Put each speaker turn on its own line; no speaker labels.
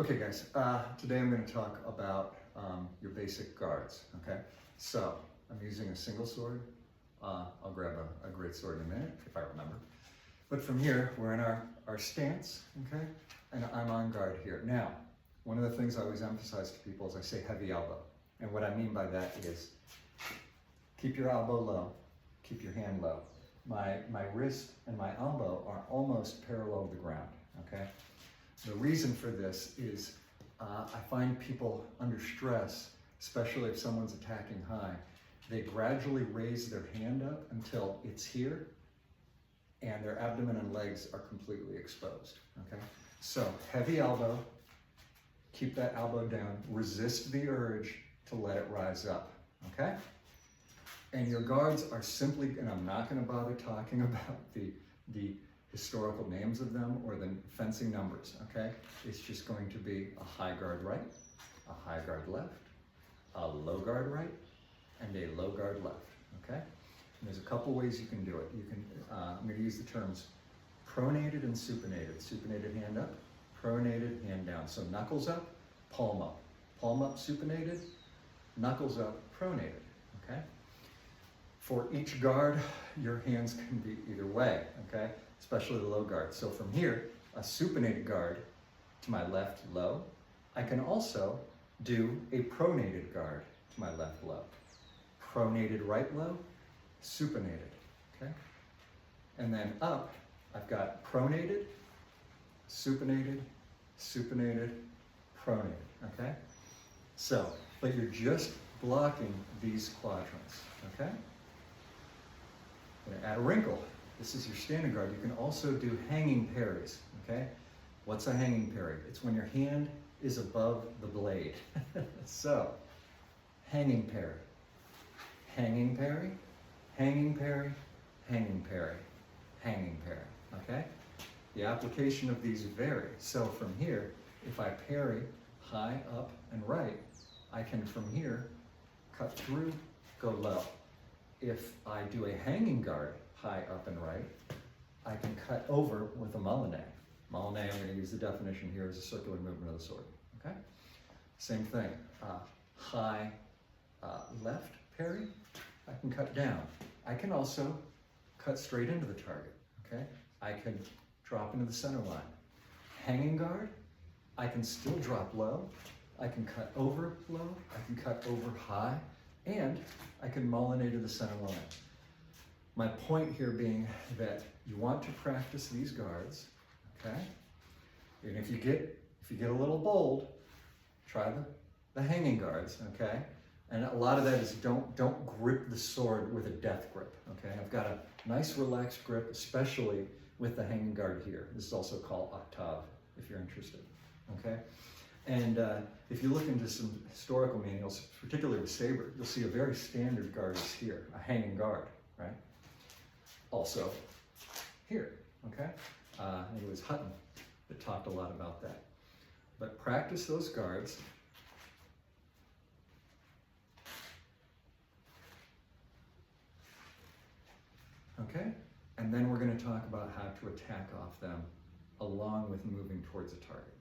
Okay guys, today I'm going to talk about your basic guards, okay? So, I'm using a single sword. I'll grab a great sword in a minute, if I remember. But from here, we're in our stance, okay? And I'm on guard here. Now, one of the things I always emphasize to people is I say heavy elbow. And what I mean by that is keep your elbow low, keep your hand low. My wrist and my elbow are almost parallel to the ground, okay? The reason for this is I find people under stress, especially if someone's attacking high, they gradually raise their hand up until it's here and their abdomen and legs are completely exposed, okay? So heavy elbow, keep that elbow down, resist the urge to let it rise up, okay? And your guards are simply, and I'm not gonna bother talking about the historical names of them or the fencing numbers, okay? It's just going to be a high guard right, a high guard left, a low guard right, and a low guard left, okay? And there's a couple ways you can do it. You can, I'm gonna use the terms pronated and supinated. Supinated hand up, pronated hand down. So knuckles up, palm up. Palm up, supinated, knuckles up, pronated, okay? For each guard, your hands can be either way, okay? Especially the low guard. So from here, a supinated guard to my left low. I can also do a pronated guard to my left low. Pronated right low, supinated, okay? And then up, I've got pronated, supinated, supinated, pronated, okay? So, but you're just blocking these quadrants, okay? I'm gonna add a wrinkle. This is your standing guard. You can also do hanging parries, okay? What's a hanging parry? It's when your hand is above the blade. So, hanging parry, hanging parry, hanging parry, hanging parry, hanging parry, okay? The application of these vary. So from here, if I parry high, up, and right, I can from here cut through, go low. If I do a hanging guard, high, up, and right, I can cut over with a molinet. Molinet, I'm going to use the definition here, as a circular movement of the sword, okay? Same thing, high left parry, I can cut down. I can also cut straight into the target, okay? I can drop into the center line. Hanging guard, I can still drop low, I can cut over low, I can cut over high, and I can molinet to the center line. My point here being that you want to practice these guards, okay? And if you get a little bold, try the hanging guards, okay? And a lot of that is don't grip the sword with a death grip, okay? I've got a nice relaxed grip, especially with the hanging guard here. This is also called octave, if you're interested, okay? And if you look into some historical manuals, particularly with saber, you'll see a very standard guard is here, a hanging guard, right? Also here, okay? I think it was Hutton that talked a lot about that. But practice those guards. Okay? And then we're going to talk about how to attack off them along with moving towards a target.